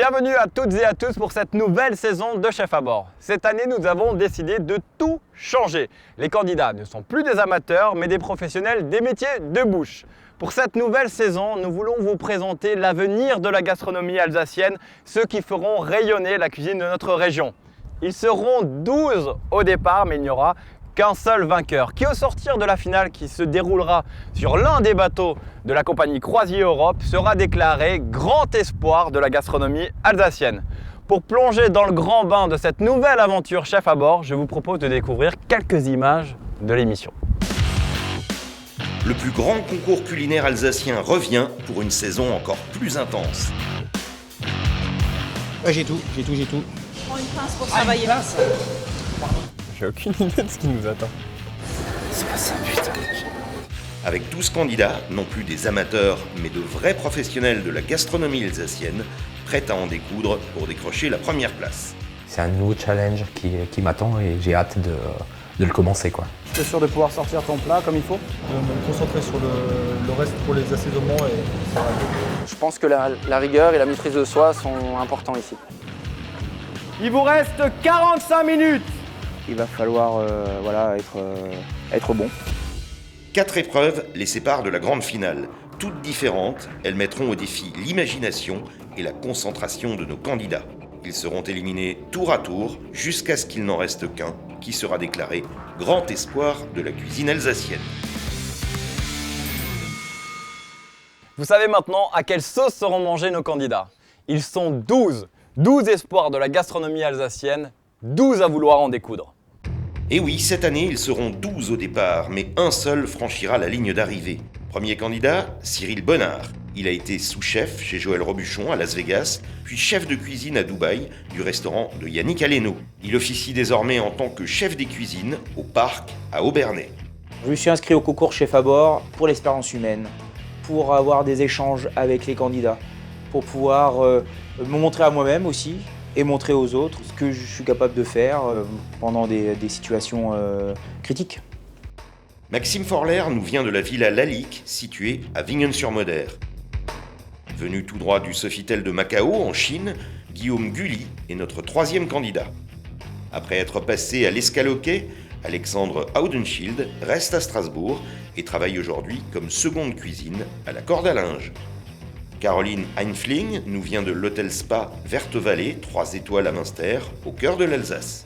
Bienvenue à toutes et à tous pour cette nouvelle saison de Chef à bord. Cette année, nous avons décidé de tout changer. Les candidats ne sont plus des amateurs, mais des professionnels des métiers de bouche. Pour cette nouvelle saison, nous voulons vous présenter l'avenir de la gastronomie alsacienne, ceux qui feront rayonner la cuisine de notre région. Ils seront 12 au départ, mais il n'y aura qu'un seul vainqueur, qui au sortir de la finale qui se déroulera sur l'un des bateaux de la compagnie Croisier Europe sera déclaré grand espoir de la gastronomie alsacienne. Pour plonger dans le grand bain de cette nouvelle aventure Chef à bord, je vous propose de découvrir quelques images de l'émission. Le plus grand concours culinaire alsacien revient pour une saison encore plus intense. Ouais, j'ai tout. Prends une pince pour travailler. J'ai aucune idée de ce qui nous attend. C'est pas ça, putain. Avec 12 candidats, non plus des amateurs, mais de vrais professionnels de la gastronomie alsacienne, prêts à en découdre pour décrocher la première place. C'est un nouveau challenge qui m'attend et j'ai hâte de le commencer, quoi. Tu es sûr de pouvoir sortir ton plat comme il faut? De me concentrer sur le reste pour les assaisonnements et ça va. Je pense que la rigueur et la maîtrise de soi sont importants ici. Il vous reste 45 minutes. Il va falloir être bon. 4 épreuves les séparent de la grande finale. Toutes différentes, elles mettront au défi l'imagination et la concentration de nos candidats. Ils seront éliminés tour à tour jusqu'à ce qu'il n'en reste qu'un qui sera déclaré grand espoir de la cuisine alsacienne. Vous savez maintenant à quelle sauce seront mangés nos candidats. Ils sont 12 espoirs de la gastronomie alsacienne, 12 à vouloir en découdre. Et oui, cette année, ils seront 12 au départ, mais un seul franchira la ligne d'arrivée. Premier candidat, Cyril Bonnard. Il a été sous-chef chez Joël Robuchon à Las Vegas, puis chef de cuisine à Dubaï du restaurant de Yannick Aleno. Il officie désormais en tant que chef des cuisines au parc à Aubernais. Je me suis inscrit au concours Chef à bord pour l'expérience humaine, pour avoir des échanges avec les candidats, pour pouvoir me montrer à moi-même aussi et montrer aux autres ce que je suis capable de faire pendant des situations critiques. Maxime Forler nous vient de la villa Lalique, située à Vignonne-sur-Moder. Venu tout droit du Sofitel de Macao, en Chine, Guillaume Gully est notre troisième candidat. Après être passé à l'escaloquet, Alexandre Audenschild reste à Strasbourg et travaille aujourd'hui comme seconde cuisine à la corde à linge. Caroline Heinfling nous vient de l'hôtel Spa Verte Vallée, 3 étoiles à Münster, au cœur de l'Alsace.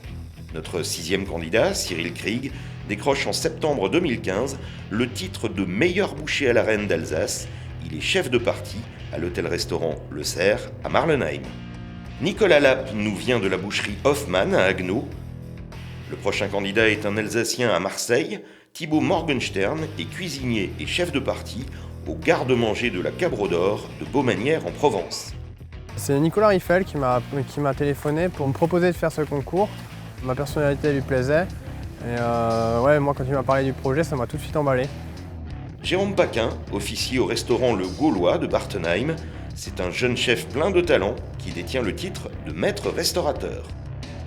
Notre sixième candidat, Cyril Krieg, décroche en septembre 2015 le titre de meilleur boucher à la reine d'Alsace. Il est chef de partie à l'hôtel-restaurant Le Cerf à Marlenheim. Nicolas Lapp nous vient de la boucherie Hoffmann à Haguenau. Le prochain candidat est un Alsacien à Marseille. Thibaut Morgenstern est cuisinier et chef de partie au garde-manger de la Cabro d'Or de Baumanière en Provence. C'est Nicolas Riffel qui m'a téléphoné pour me proposer de faire ce concours. Ma personnalité lui plaisait. Et moi quand il m'a parlé du projet, ça m'a tout de suite emballé. Jérôme Paquin officie au restaurant Le Gaulois de Bartenheim. C'est un jeune chef plein de talent qui détient le titre de maître restaurateur.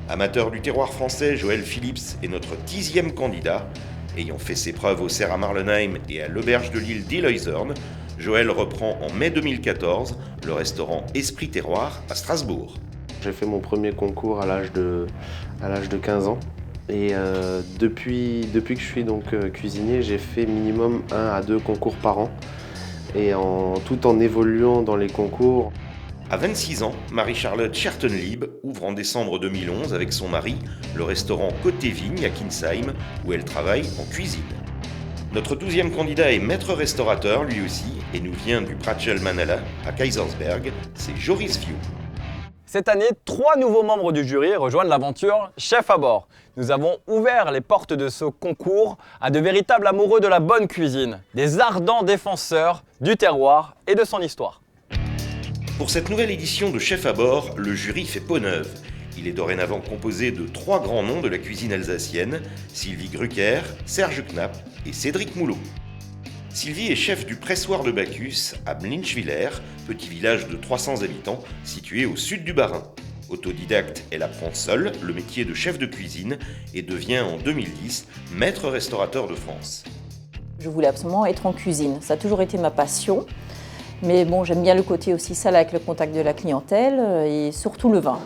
Amateur du terroir français, Joël Phillips est notre 10e candidat. Ayant fait ses preuves au Cerf à Marlenheim et à l'auberge de l'île d'Ileuzorn, Joël reprend en mai 2014 le restaurant Esprit Terroir à Strasbourg. J'ai fait mon premier concours à l'âge de 15 ans. Et depuis que je suis donc cuisinier, j'ai fait minimum 1 à 2 concours par an. Et tout en évoluant dans les concours. À 26 ans, Marie-Charlotte Schertenlieb ouvre en décembre 2011 avec son mari le restaurant Côté Vigne à Kinsheim, où elle travaille en cuisine. Notre 12e candidat est maître restaurateur lui aussi et nous vient du Pratchel Manala à Kaisersberg, c'est Joris Viau. Cette année, 3 nouveaux membres du jury rejoignent l'aventure Chef à bord. Nous avons ouvert les portes de ce concours à de véritables amoureux de la bonne cuisine, des ardents défenseurs du terroir et de son histoire. Pour cette nouvelle édition de Chef à bord, le jury fait peau neuve. Il est dorénavant composé de 3 grands noms de la cuisine alsacienne, Sylvie Grucker, Serge Knapp et Cédric Moulot. Sylvie est chef du pressoir de Bacchus à Mlinchwiller, petit village de 300 habitants situé au sud du Bas-Rhin. Autodidacte, elle apprend seule le métier de chef de cuisine et devient en 2010 maître restaurateur de France. Je voulais absolument être en cuisine, ça a toujours été ma passion. Mais bon, j'aime bien le côté aussi salle avec le contact de la clientèle et surtout le vin.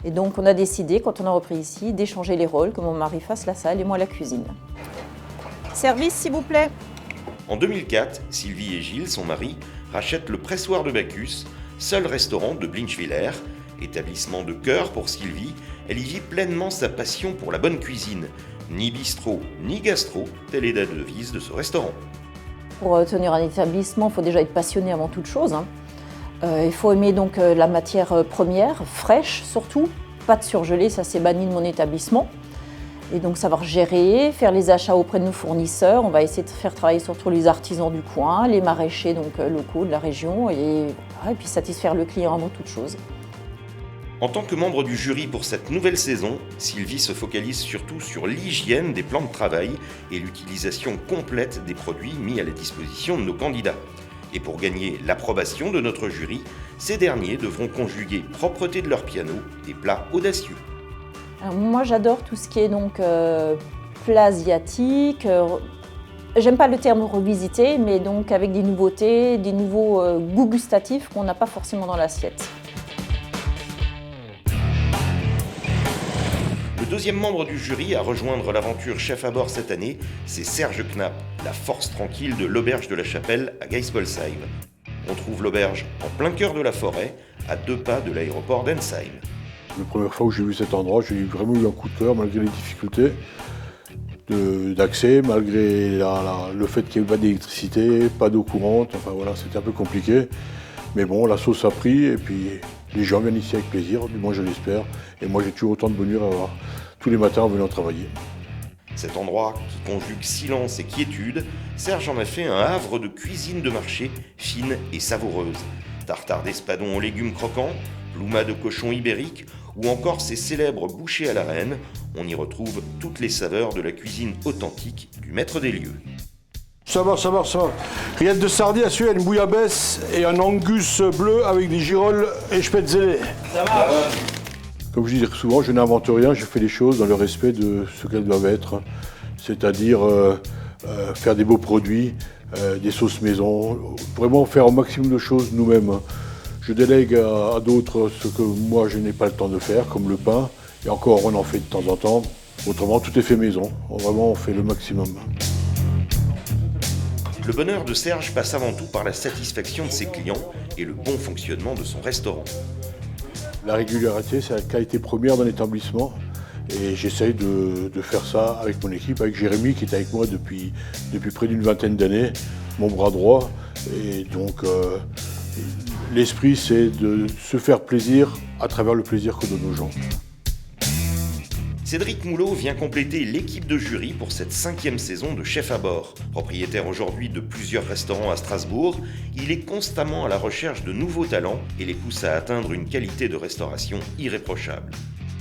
Et donc on a décidé, quand on a repris ici, d'échanger les rôles, que mon mari fasse la salle et moi la cuisine. Service, s'il vous plaît. En 2004, Sylvie et Gilles, son mari, rachètent le Pressoir de Bacchus, seul restaurant de Blinchwiller. Établissement de cœur pour Sylvie, elle y vit pleinement sa passion pour la bonne cuisine. Ni bistrot, ni gastro, telle est la devise de ce restaurant. Pour tenir un établissement, il faut déjà être passionné avant toute chose. Il faut aimer donc la matière première, fraîche surtout, pas de surgelé, ça c'est banni de mon établissement. Et donc savoir gérer, faire les achats auprès de nos fournisseurs. On va essayer de faire travailler surtout les artisans du coin, les maraîchers donc, locaux de la région et puis satisfaire le client avant toute chose. En tant que membre du jury pour cette nouvelle saison, Sylvie se focalise surtout sur l'hygiène des plans de travail et l'utilisation complète des produits mis à la disposition de nos candidats. Et pour gagner l'approbation de notre jury, ces derniers devront conjuguer propreté de leur piano et plats audacieux. Alors moi j'adore tout ce qui est donc plat asiatique. J'aime pas le terme revisité, mais donc avec des nouveautés, des nouveaux goûts gustatifs qu'on n'a pas forcément dans l'assiette. Le deuxième membre du jury à rejoindre l'aventure Chef à bord cette année, c'est Serge Knapp, la force tranquille de l'auberge de la Chapelle à Geisbolsheim. On trouve l'auberge en plein cœur de la forêt, à 2 pas de l'aéroport d'Ensheim. La première fois où j'ai vu cet endroit, j'ai vraiment eu un coup de cœur malgré les difficultés d'accès, malgré le fait qu'il n'y ait pas d'électricité, pas d'eau courante, enfin voilà, c'était un peu compliqué. Mais bon, la sauce a pris et puis les gens viennent ici avec plaisir, du moins je l'espère. Et moi j'ai toujours autant de bonheur à avoir tous les matins en venant travailler. Cet endroit qui conjugue silence et quiétude, Serge en a fait un havre de cuisine de marché fine et savoureuse. Tartare d'espadon aux légumes croquants, plouma de cochon ibérique ou encore ses célèbres bouchées à la reine, on y retrouve toutes les saveurs de la cuisine authentique du maître des lieux. Ça va. Rillettes de sardines à suivre, une bouillabaisse et un angus bleu avec des girolles et spätzle. Ça va. Comme je dis souvent, je n'invente rien, je fais les choses dans le respect de ce qu'elles doivent être. C'est-à-dire faire des beaux produits, des sauces maison, vraiment faire au maximum de choses nous-mêmes. Je délègue à d'autres ce que moi je n'ai pas le temps de faire, comme le pain. Et encore, on en fait de temps en temps. Autrement, tout est fait maison. Vraiment, on fait le maximum. Le bonheur de Serge passe avant tout par la satisfaction de ses clients et le bon fonctionnement de son restaurant. La régularité, c'est la qualité première d'un établissement. Et j'essaye de faire ça avec mon équipe, avec Jérémy qui est avec moi depuis près d'une vingtaine d'années, mon bras droit. Et donc, l'esprit, c'est de se faire plaisir à travers le plaisir que donnent nos gens. Cédric Moulot vient compléter l'équipe de jury pour cette 5e saison de Chef à bord. Propriétaire aujourd'hui de plusieurs restaurants à Strasbourg, il est constamment à la recherche de nouveaux talents et les pousse à atteindre une qualité de restauration irréprochable.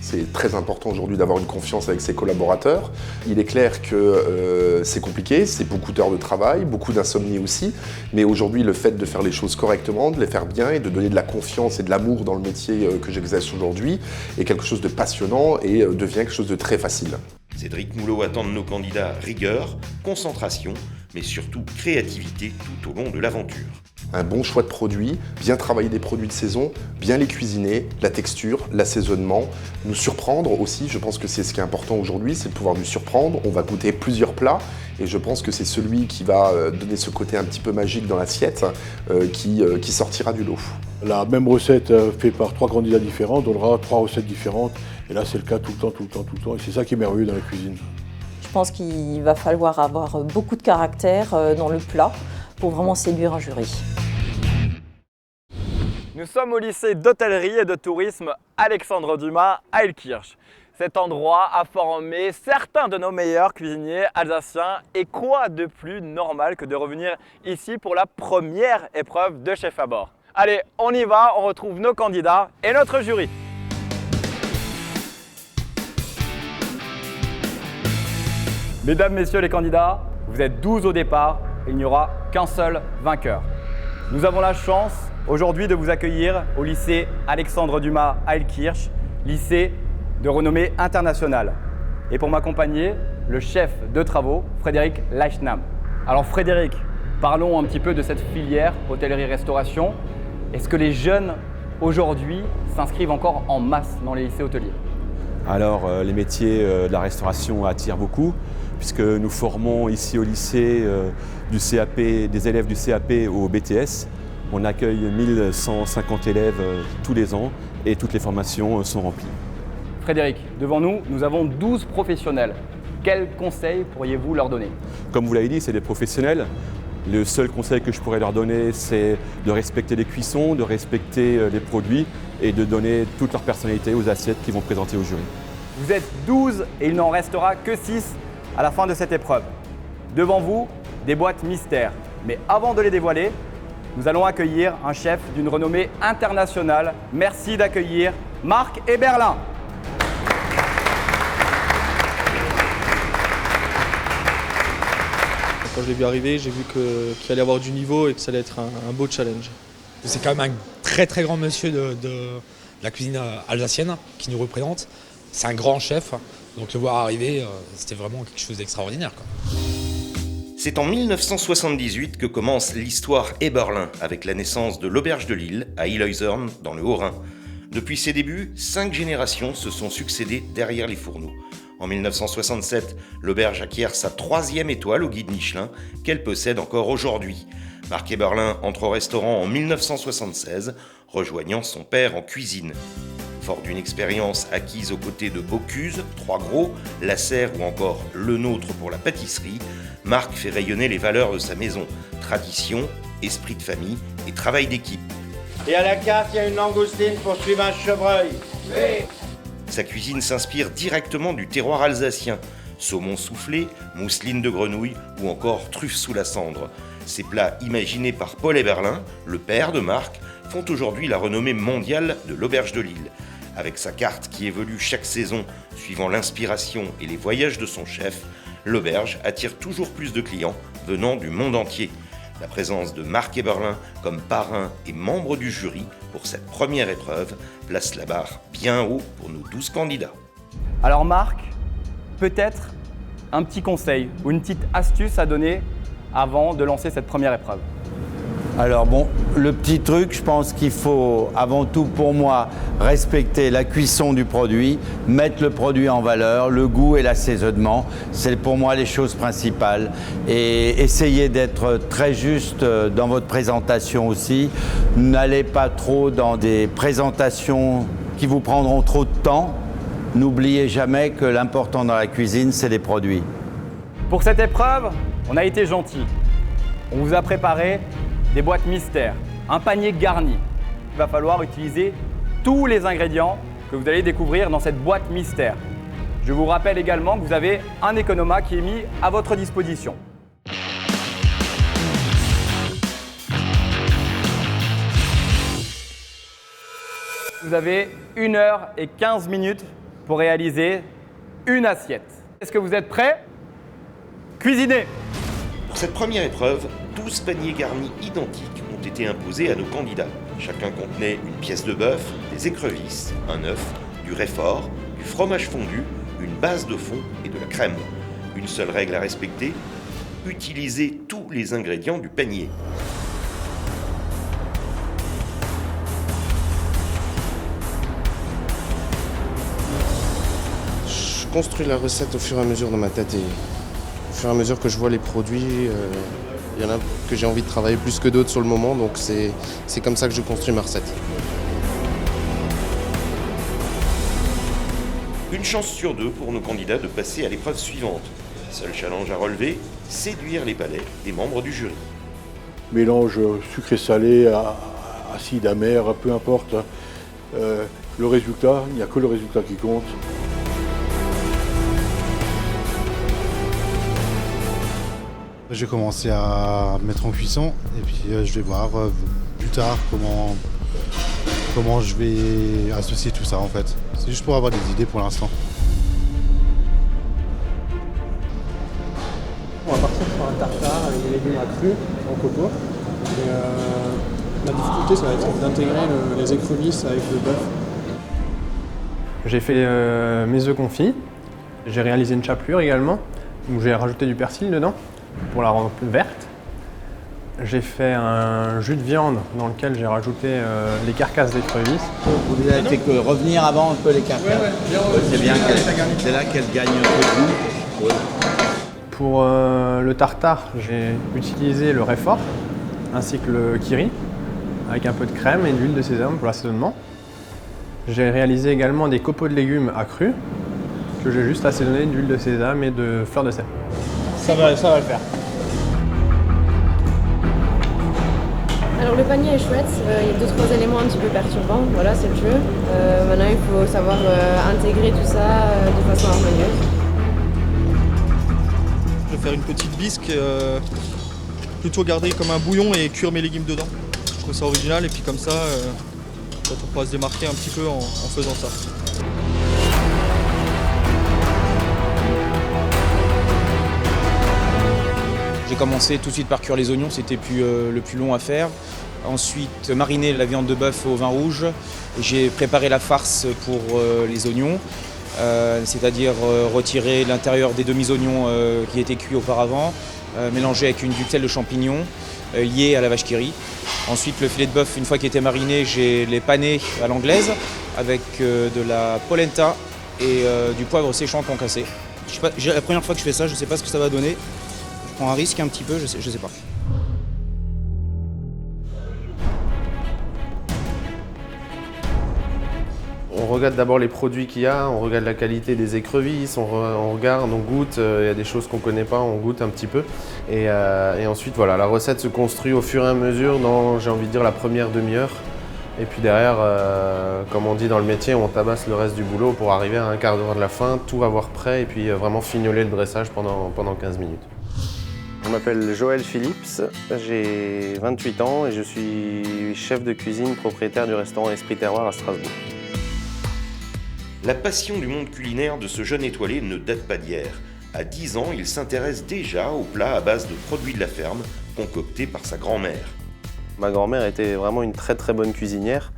C'est très important aujourd'hui d'avoir une confiance avec ses collaborateurs. Il est clair que c'est compliqué, c'est beaucoup d'heures de travail, beaucoup d'insomnie aussi. Mais aujourd'hui, le fait de faire les choses correctement, de les faire bien et de donner de la confiance et de l'amour dans le métier que j'exerce aujourd'hui est quelque chose de passionnant et devient quelque chose de très facile. Cédric Moulot attend de nos candidats rigueur, concentration, mais surtout créativité tout au long de l'aventure. Un bon choix de produits, bien travailler des produits de saison, bien les cuisiner, la texture, l'assaisonnement, nous surprendre aussi, je pense que c'est ce qui est important aujourd'hui, c'est de pouvoir nous surprendre. On va goûter plusieurs plats et je pense que c'est celui qui va donner ce côté un petit peu magique dans l'assiette qui sortira du lot. La même recette faite par 3 candidats différents donnera 3 recettes différentes et là c'est le cas tout le temps et c'est ça qui est merveilleux dans la cuisine. Je pense qu'il va falloir avoir beaucoup de caractère dans le plat pour vraiment séduire un jury. Nous sommes au lycée d'hôtellerie et de tourisme Alexandre Dumas à Heilkirch. Cet endroit a formé certains de nos meilleurs cuisiniers alsaciens et quoi de plus normal que de revenir ici pour la première épreuve de Chef à bord. Allez, on y va, on retrouve nos candidats et notre jury. Mesdames, messieurs les candidats, vous êtes 12 au départ et il n'y aura qu'un seul vainqueur. Nous avons la chance aujourd'hui de vous accueillir au lycée Alexandre Dumas à Heilkirch, lycée de renommée internationale. Et pour m'accompagner, le chef de travaux, Frédéric Leichnam. Alors Frédéric, Parlons un petit peu de cette filière hôtellerie-restauration. Est-ce que les jeunes aujourd'hui s'inscrivent encore en masse dans les lycées hôteliers? Alors les métiers de la restauration attirent beaucoup puisque nous formons ici au lycée des élèves du CAP au BTS. On accueille 1150 élèves tous les ans et toutes les formations sont remplies. Frédéric, devant nous, nous avons 12 professionnels. Quels conseils pourriez-vous leur donner? Comme vous l'avez dit, c'est des professionnels. Le seul conseil que je pourrais leur donner, c'est de respecter les cuissons, de respecter les produits et de donner toute leur personnalité aux assiettes qu'ils vont présenter au jury. Vous êtes 12 et il n'en restera que 6 à la fin de cette épreuve. Devant vous, des boîtes mystères. Mais avant de les dévoiler, nous allons accueillir un chef d'une renommée internationale. Merci d'accueillir Marc Eberlin. Quand je l'ai vu arriver, j'ai vu qu'il allait avoir du niveau et que ça allait être un beau challenge. C'est quand même un très très grand monsieur de la cuisine alsacienne qui nous représente. C'est un grand chef, donc le voir arriver, c'était vraiment quelque chose d'extraordinaire, quoi. C'est en 1978 que commence l'histoire Eberlin avec la naissance de l'Auberge de Lille à Illhaeusern dans le Haut-Rhin. Depuis ses débuts, 5 générations se sont succédées derrière les fourneaux. En 1967, l'auberge acquiert sa 3e étoile au guide Michelin, qu'elle possède encore aujourd'hui. Marc Eberlin entre au restaurant en 1976, rejoignant son père en cuisine. Fort d'une expérience acquise aux côtés de Bocuse, Trois Gros, Lasserre ou encore Le Nôtre pour la pâtisserie, Marc fait rayonner les valeurs de sa maison, tradition, esprit de famille et travail d'équipe. Et à la carte, il y a une langoustine pour suivre un chevreuil. Oui. Sa cuisine s'inspire directement du terroir alsacien. Saumon soufflé, mousseline de grenouille ou encore truffes sous la cendre. Ces plats imaginés par Paul Eberlin, le père de Marc, font aujourd'hui la renommée mondiale de l'Auberge de Lille. Avec sa carte qui évolue chaque saison, suivant l'inspiration et les voyages de son chef, l'auberge attire toujours plus de clients venant du monde entier. La présence de Marc Eberlin comme parrain et membre du jury pour cette première épreuve place la barre bien haut pour nos 12 candidats. Alors Marc, peut-être un petit conseil ou une petite astuce à donner avant de lancer cette première épreuve. Alors bon, le petit truc, je pense qu'il faut avant tout pour moi respecter la cuisson du produit, mettre le produit en valeur, le goût et l'assaisonnement, c'est pour moi les choses principales. Et essayez d'être très juste dans votre présentation aussi. N'allez pas trop dans des présentations qui vous prendront trop de temps. N'oubliez jamais que l'important dans la cuisine, c'est les produits. Pour cette épreuve, on a été gentil. On vous a préparé des boîtes mystères, un panier garni. Il va falloir utiliser tous les ingrédients que vous allez découvrir dans cette boîte mystère. Je vous rappelle également que vous avez un Economa qui est mis à votre disposition. Vous avez 1 heure et 15 minutes pour réaliser une assiette. Est-ce que vous êtes prêts? Cuisinez! Pour cette première épreuve, 12 paniers garnis identiques ont été imposés à nos candidats. Chacun contenait une pièce de bœuf, des écrevisses, un œuf, du raifort, du fromage fondu, une base de fond et de la crème. Une seule règle à respecter, utilisez tous les ingrédients du panier. Je construis la recette au fur et à mesure dans ma tête et au fur et à mesure que je vois les produits, il y en a que j'ai envie de travailler plus que d'autres sur le moment, donc c'est comme ça que je construis ma recette. Une chance sur 2 pour nos candidats de passer à l'épreuve suivante. Seul challenge à relever, séduire les palais des membres du jury. Mélange sucré-salé, acide, amer, peu importe. Le résultat, il n'y a que le résultat qui compte. Je vais commencer à mettre en cuisson et puis je vais voir plus tard comment je vais associer tout ça en fait. C'est juste pour avoir des idées pour l'instant. On va partir sur un tartare avec des légumes crus en copeaux. Et, la difficulté, ça va être d'intégrer les écrevisses avec le bœuf. J'ai fait mes œufs confits. J'ai réalisé une chapelure également, où j'ai rajouté du persil dedans pour la rendre plus verte. J'ai fait un jus de viande dans lequel j'ai rajouté les carcasses d'écrevisses. Vous avez fait que revenir avant un peu les carcasses. C'est bien, c'est là qu'elle gagne un peu de goût. Pour le tartare, j'ai utilisé le réfort ainsi que le kiri avec un peu de crème et de l'huile de sésame pour l'assaisonnement. J'ai réalisé également des copeaux de légumes à cru que j'ai juste assaisonné d'huile de sésame et de fleur de sel. Ça va le faire. Alors le panier est chouette, il y a 2-3 éléments un petit peu perturbants, voilà c'est le jeu. Maintenant il faut savoir intégrer tout ça de façon harmonieuse. Je vais faire une petite bisque, plutôt garder comme un bouillon et cuire mes légumes dedans. Je trouve ça original et puis comme ça, on pourra se démarquer un petit peu en faisant ça. J'ai commencé tout de suite par cuire les oignons, c'était le plus long à faire. Ensuite, mariner la viande de bœuf au vin rouge. J'ai préparé la farce pour les oignons, c'est-à-dire retirer l'intérieur des demi-oignons qui étaient cuits auparavant, mélanger avec une duxelle de champignons liée à la vache qui rit. Ensuite, le filet de bœuf, une fois qu'il était mariné, j'ai les panés à l'anglaise avec de la polenta et du poivre séchant concassé. La première fois que je fais ça, je ne sais pas ce que ça va donner. Je prends un risque un petit peu, je sais pas. On regarde d'abord les produits qu'il y a, on regarde la qualité des écrevisses, on regarde, on goûte, il y a des choses qu'on ne connaît pas, on goûte un petit peu. Et ensuite, voilà, la recette se construit au fur et à mesure dans, j'ai envie de dire, la première demi-heure. Et puis derrière, comme on dit dans le métier, on tabasse le reste du boulot pour arriver à un quart d'heure de la fin, tout avoir prêt et puis vraiment fignoler le dressage pendant 15 minutes. Je m'appelle Joël Phillips, j'ai 28 ans et je suis chef de cuisine propriétaire du restaurant Esprit Terroir à Strasbourg. La passion du monde culinaire de ce jeune étoilé ne date pas d'hier. À 10 ans, il s'intéresse déjà aux plats à base de produits de la ferme, concoctés par sa grand-mère. Ma grand-mère était vraiment une très très bonne cuisinière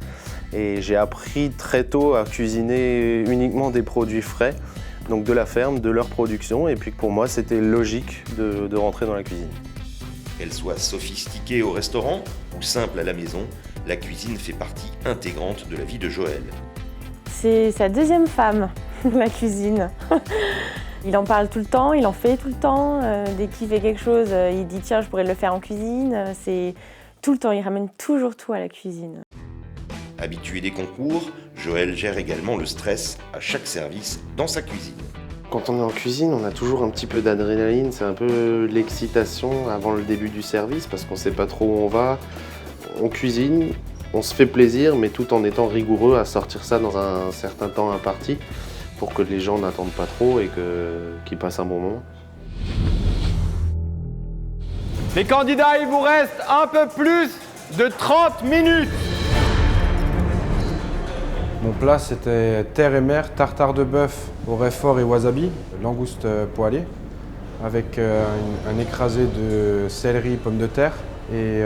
et j'ai appris très tôt à cuisiner uniquement des produits frais, donc de la ferme, de leur production, et puis pour moi c'était logique de rentrer dans la cuisine. Qu'elle soit sophistiquée au restaurant ou simple à la maison, la cuisine fait partie intégrante de la vie de Joël. C'est sa deuxième femme, la cuisine. Il en parle tout le temps, il en fait tout le temps. Dès qu'il fait quelque chose, il dit tiens, je pourrais le faire en cuisine. C'est tout le temps, il ramène toujours tout à la cuisine. Habitué des concours, Joël gère également le stress à chaque service dans sa cuisine. Quand on est en cuisine, on a toujours un petit peu d'adrénaline, c'est un peu l'excitation avant le début du service parce qu'on ne sait pas trop où on va. On cuisine, on se fait plaisir, mais tout en étant rigoureux à sortir ça dans un certain temps imparti pour que les gens n'attendent pas trop et qu'ils passent un bon moment. Les candidats, il vous reste un peu plus de 30 minutes. Mon plat, c'était terre et mer, tartare de bœuf au réfort et wasabi, langouste poêlée, avec un écrasé de céleri, pommes de terre et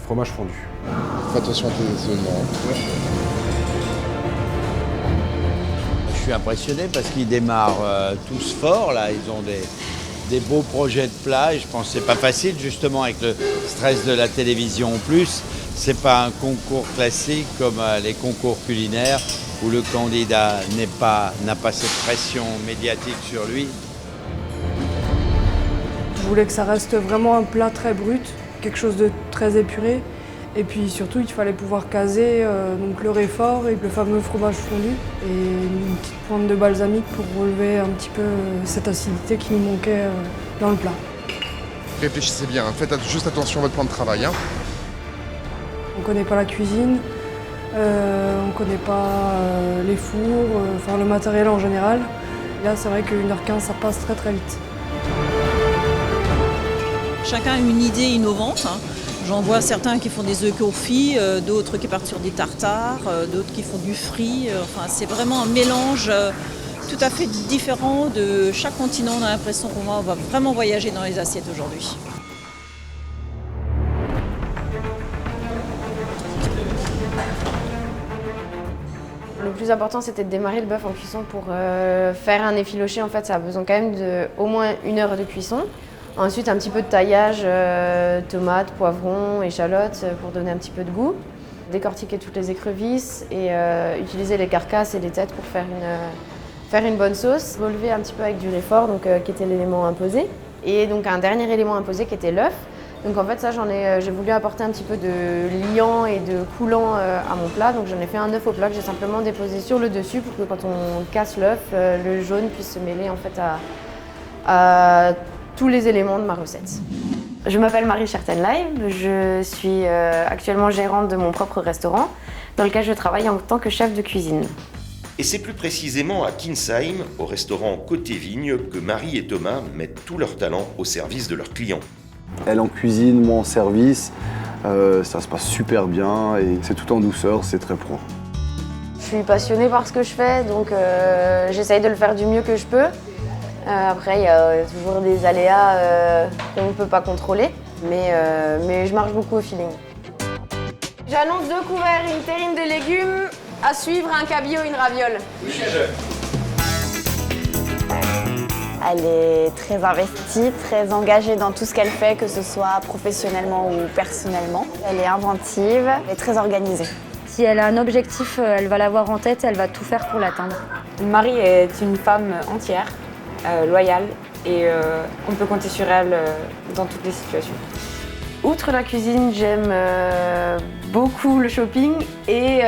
fromage fondu. Fais attention à tes assaisonnements. Je suis impressionné parce qu'ils démarrent tous fort, là. Ils ont des beaux projets de plats et je pense que c'est pas facile, justement, avec le stress de la télévision en plus. C'est pas un concours classique comme les concours culinaires où le candidat n'a pas cette pression médiatique sur lui. Je voulais que ça reste vraiment un plat très brut, quelque chose de très épuré. Et puis surtout, il fallait pouvoir caser donc le réfort et le fameux fromage fondu et une petite pointe de balsamique pour relever un petit peu cette acidité qui nous manquait dans le plat. Réfléchissez bien, faites juste attention à votre plan de travail. On ne connaît pas la cuisine, on ne connaît pas les fours, enfin le matériel en général. Et là, c'est vrai que 1h15, ça passe très très vite. Chacun a une idée innovante. J'en vois certains qui font des œufs confits, d'autres qui partent sur des tartares, d'autres qui font du frit. Enfin, c'est vraiment un mélange tout à fait différent de chaque continent. On a l'impression qu'on va vraiment voyager dans les assiettes aujourd'hui. Le plus important, c'était de démarrer le bœuf en cuisson pour faire un effiloché. En fait, ça a besoin quand même de au moins 1 heure de cuisson. Ensuite, un petit peu de taillage, tomates, poivrons, échalotes pour donner un petit peu de goût. Décortiquer toutes les écrevisses et utiliser les carcasses et les têtes pour faire une bonne sauce. Relever un petit peu avec du réfort, donc, qui était l'élément imposé. Et donc un dernier élément imposé qui était l'œuf. Donc en fait ça j'ai voulu apporter un petit peu de liant et de coulant à mon plat. Donc j'en ai fait un œuf au plat que j'ai simplement déposé sur le dessus pour que quand on casse l'œuf, le jaune puisse se mêler en fait à tous les éléments de ma recette. Je m'appelle Marie Chertenleib, je suis actuellement gérante de mon propre restaurant dans lequel je travaille en tant que chef de cuisine. Et c'est plus précisément à Kinsheim, au restaurant Côté Vigne, que Marie et Thomas mettent tout leur talent au service de leurs clients. Elle en cuisine, moi en service, ça se passe super bien et c'est tout en douceur, c'est très propre. Je suis passionnée par ce que je fais, donc j'essaye de le faire du mieux que je peux. Après, il y a toujours des aléas qu'on ne peut pas contrôler, mais je marche beaucoup au feeling. J'annonce 2 couverts, une terrine de légumes, à suivre un cabillaud, une raviole. Oui, chef. Elle est très investie, très engagée dans tout ce qu'elle fait, que ce soit professionnellement ou personnellement. Elle est inventive et très organisée. Si elle a un objectif, elle va l'avoir en tête, elle va tout faire pour l'atteindre. Marie est une femme entière, loyale, et on peut compter sur elle dans toutes les situations. Outre la cuisine, j'aime beaucoup le shopping et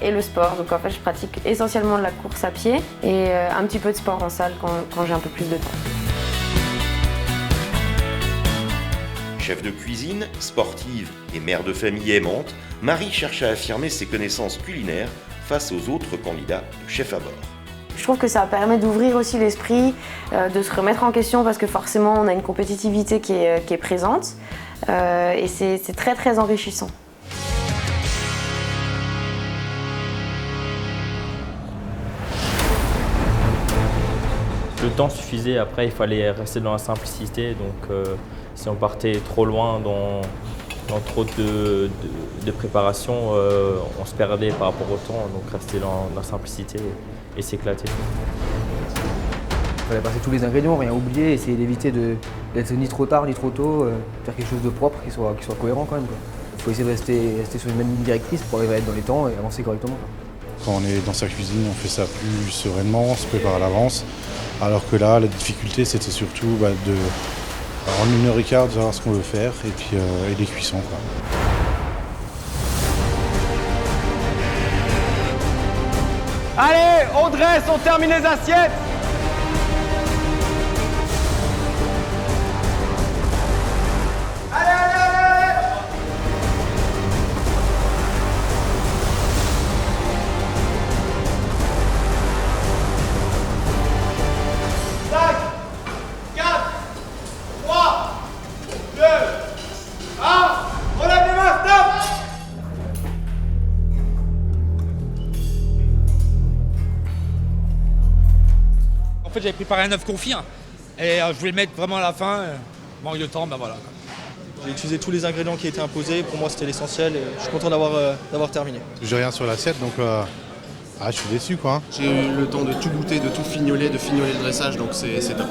le sport. Donc en fait, je pratique essentiellement de la course à pied et un petit peu de sport en salle quand j'ai un peu plus de temps. Chef de cuisine, sportive et mère de famille aimante, Marie cherche à affirmer ses connaissances culinaires face aux autres candidats de chef à bord. Je trouve que ça permet d'ouvrir aussi l'esprit, de se remettre en question parce que forcément on a une compétitivité qui est présente et c'est très très enrichissant. Le temps suffisait, après il fallait rester dans la simplicité, donc si on partait trop loin dans trop de préparation, on se perdait par rapport au temps, donc rester dans la simplicité et s'éclater. Il fallait passer tous les ingrédients, rien oublier, essayer d'éviter d'être ni trop tard ni trop tôt, faire quelque chose de propre qui soit cohérent quand même. Il faut essayer de rester sur une même ligne directrice pour arriver à être dans les temps et avancer correctement. Quand on est dans sa cuisine, on fait ça plus sereinement, on se prépare à l'avance. Alors que là, la difficulté, c'était surtout en 1h15 de savoir ce qu'on veut faire et puis et les cuissons, quoi. Allez, on dresse, on termine les assiettes. En fait, j'avais préparé un œuf confit et je voulais le mettre vraiment à la fin. Manque de temps, ben voilà. J'ai utilisé tous les ingrédients qui étaient imposés. Pour moi, c'était l'essentiel et je suis content d'avoir terminé. J'ai rien sur l'assiette, donc je suis déçu, quoi. J'ai eu le temps de tout goûter, de tout fignoler, le dressage, donc c'est top.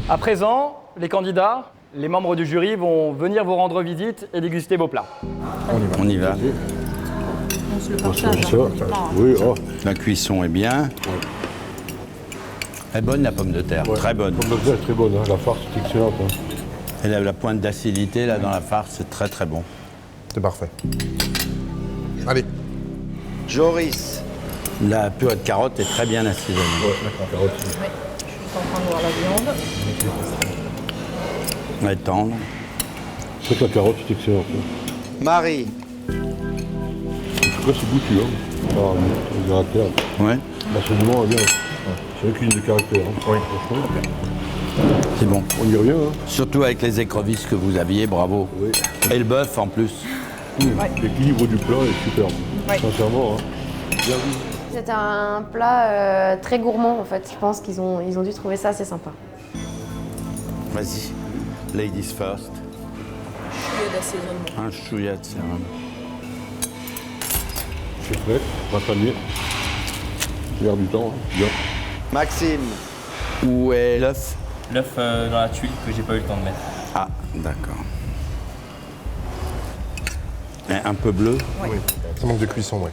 À présent, les candidats, les membres du jury vont venir vous rendre visite et déguster vos plats. On y va. On se le partage. Oui, La cuisson est bien. Elle est bonne la pomme de terre, très bonne. La pomme de terre est très bonne, hein. La farce est excellente. Hein. Elle a la pointe d'acidité là dans la farce, c'est très très bon. C'est parfait. Allez. Joris, la purée de carotte est très bien assaisonnée. La carotte. Oui, je suis en train de voir la viande. Elle est tendre. C'est que la carotte est excellente. Marie. En tout cas, c'est goûtu, hein. Le caractère. Ouais. L'assaisonnement est bien. C'est une cuisine de caractère. Hein. Oui. C'est bon. On y revient, hein. Surtout avec les écrevisses que vous aviez, bravo. Oui. Et le bœuf en plus. L'équilibre du plat est superbe. Oui. Sincèrement, hein. Bien vu. C'était un plat très gourmand en fait. Je pense qu'ils ont dû trouver ça assez sympa. Vas-y, ladies first. Chouïa d'assaisonnement. Un chouïa de cérum. Je suis prêt, on va terminer. L'air du temps, hein. Bien. Maxime. Où est l'œuf? L'œuf dans la tuile que j'ai pas eu le temps de mettre. Ah, d'accord. Un peu bleu? Oui. Ça manque de cuisson, oui.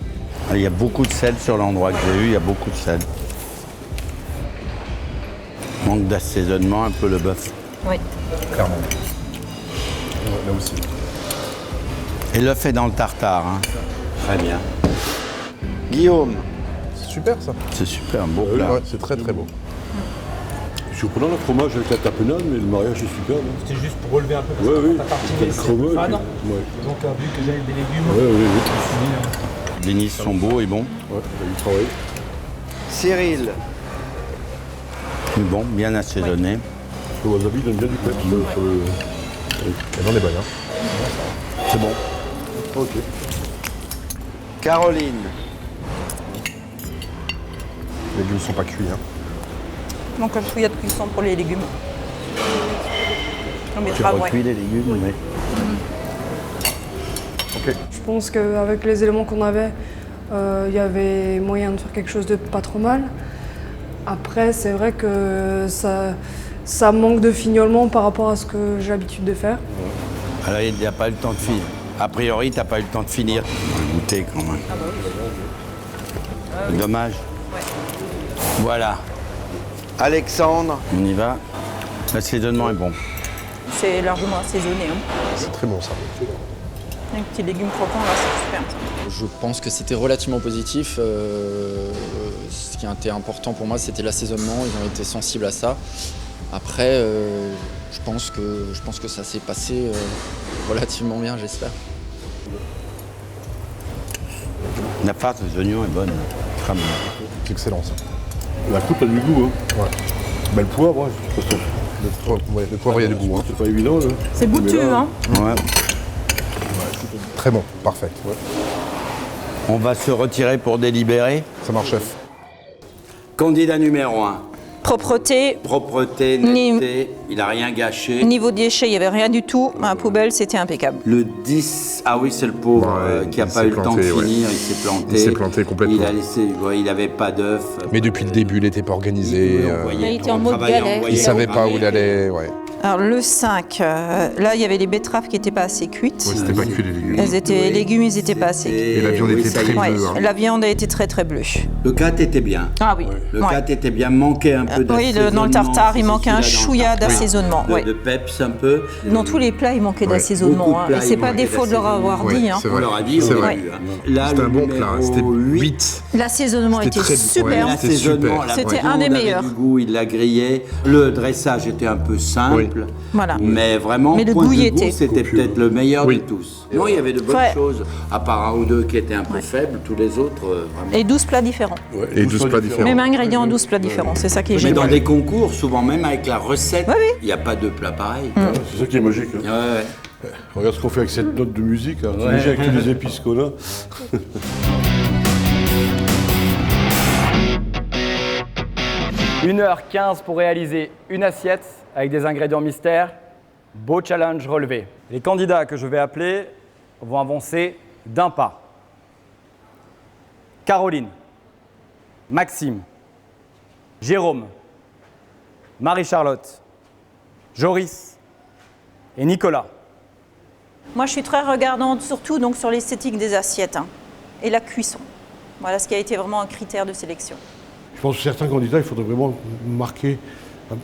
Il y a beaucoup de sel sur l'endroit que j'ai eu, il y a beaucoup de sel. Manque d'assaisonnement, un peu le bœuf. Oui. Clairement. Là aussi. Et l'œuf est dans le tartare. Hein. Très bien. Guillaume. C'est super ça. C'est super, un beau plat. Ouais, c'est très très beau. Surprenant le fromage avec la tapenade, mais le mariage est super. C'était juste pour relever un peu parce Ouais, que oui. ta partie C'est le c'est fromage, fade. ouais. Donc vu que j'ai des légumes, Ouais, oui, oui. je me suis dit, Les nids sont beaux et bons. Ouais, il y a du travail. Cyril. Bon, bien assaisonné. Le wasabi donne bien du peps sur le... Elle en est bonne, hein. C'est bon. Ok. Caroline. Les légumes ne sont pas cuits, hein. Il manque un chouïa de cuisson pour les légumes. On Tu mettra, recuis les légumes, mais... Ok. Je pense qu'avec les éléments qu'on avait, il y avait moyen de faire quelque chose de pas trop mal. Après, c'est vrai que ça manque de fignolement par rapport à ce que j'ai l'habitude de faire. Alors, il n'y a pas eu le temps de finir. A priori, tu n'as pas eu le temps de finir. On va goûter quand même. Dommage. Voilà. Alexandre. On y va. L'assaisonnement est bon. C'est largement assaisonné. Hein. C'est très bon ça. Un petit légume croquant, là, c'est super. Ça. Je pense que c'était relativement positif. Ce qui était important pour moi, c'était l'assaisonnement. Ils ont été sensibles à ça. Après, je pense que ça s'est passé relativement bien, j'espère. La pâte aux oignons est bonne. Très bonne. C'est excellent ça. La coupe a du goût, hein. Ouais. Mais le poivre, ouais, c'est pas ça. Le poivre, il y a du goût, hein. C'est pas évident, là. C'est goûteux, hein. Ouais. Très bon, parfait. Ouais. On va se retirer pour délibérer. Ça marche, chef. Candidat numéro 1. Propreté. Propreté, netteté, il n'a rien gâché. Niveau déchets, il n'y avait rien du tout. À la poubelle, c'était impeccable. Le 10, ah oui, c'est le pauvre qui n'a pas eu le temps de finir, il s'est planté. Il s'est planté complètement. Il a laissé, il n'avait pas d'œuf. Mais depuis le début, il n'était pas organisé. Il était en mode galère. Il ne savait pas où il allait. Ouais. Alors le 5, là il y avait les betteraves qui n'étaient pas assez cuites. Ouais, c'était pas cuit les légumes. Les légumes, ils n'étaient pas assez cuits. Et la viande était très bleue. Hein. La viande a été très très bleue. Le 4 était bien. Ah oui. Le 4 était bien, manquait un peu d'assaisonnement. Oui, dans le tartare, il manquait un chouïa d'assaisonnement. De peps un peu. Dans tous les plats, il manquait d'assaisonnement. Et c'est pas défaut de leur avoir dit. Hein. On leur a dit, c'est vrai. C'était un bon plat, c'était 8. L'assaisonnement était super. L'assaisonnement, c'était un des meilleurs. Du goût, il l'a grillé. Le dressage était un peu simple. Voilà. Mais vraiment, le point goût de y goût, était. c'était peut-être le meilleur de tous. Non, il y avait de bonnes Ouais. choses, à part un ou deux qui étaient un peu faibles, tous les autres, vraiment. Et 12 plats différents. Et 12 plats différents. Même ingrédients, 12 plats différents. C'est ça qui est Mais génial. dans des concours, souvent même avec la recette, il n'y a pas de plat pareil. C'est ça qui est magique. Hein. Ouais. Regarde ce qu'on fait avec cette note de musique, hein. Déjà avec tous les épices qu'on a. 1h15 pour réaliser une assiette avec des ingrédients mystères. Beau challenge relevé. Les candidats que je vais appeler vont avancer d'un pas. Caroline, Maxime, Jérôme, Marie-Charlotte, Joris et Nicolas. Moi, je suis très regardante, surtout donc, sur l'esthétique des assiettes et la cuisson. Voilà ce qui a été vraiment un critère de sélection. Je pense que certains candidats, il faudrait vraiment marquer,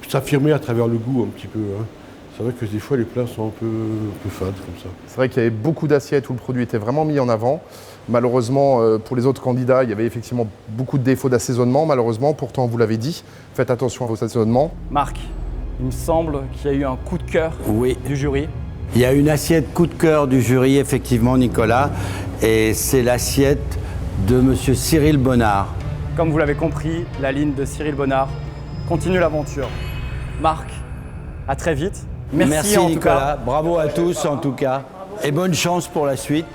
s'affirmer à travers le goût un petit peu. Hein. C'est vrai que des fois, les plats sont un peu fades comme ça. C'est vrai qu'il y avait beaucoup d'assiettes où le produit était vraiment mis en avant. Malheureusement, pour les autres candidats, il y avait effectivement beaucoup de défauts d'assaisonnement. Malheureusement, pourtant, vous l'avez dit, faites attention à vos assaisonnements. Marc, il me semble qu'il y a eu un coup de cœur du jury. Il y a une assiette coup de cœur du jury, effectivement, Nicolas, et c'est l'assiette de monsieur Cyril Bonnard. Comme vous l'avez compris, la ligne de Cyril Bonnard continue l'aventure. Marc, à très vite. Merci en Nicolas, tout cas. bravo à tous en tout cas, et bonne chance pour la suite.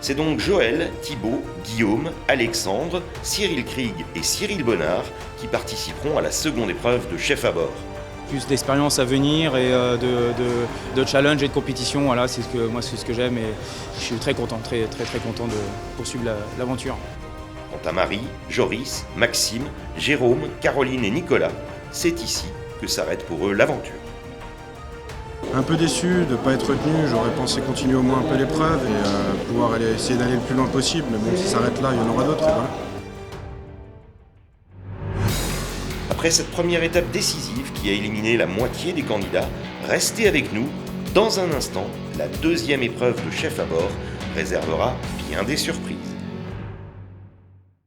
C'est donc Joël, Thibaut, Guillaume, Alexandre, Cyril Krieg et Cyril Bonnard qui participeront à la seconde épreuve de chef à bord. Plus d'expérience à venir et de challenge et de compétition, voilà, c'est ce que j'aime et je suis très content, très content de poursuivre l'aventure. Quant à Marie, Joris, Maxime, Jérôme, Caroline et Nicolas, c'est ici que s'arrête pour eux l'aventure. Un peu déçu de ne pas être retenu, j'aurais pensé continuer au moins un peu l'épreuve et pouvoir essayer d'aller le plus loin possible, mais bon, si ça s'arrête là, il y en aura d'autres et voilà. Après cette première étape décisive qui a éliminé la moitié des candidats, restez avec nous. Dans un instant, la deuxième épreuve de chef à bord réservera bien des surprises.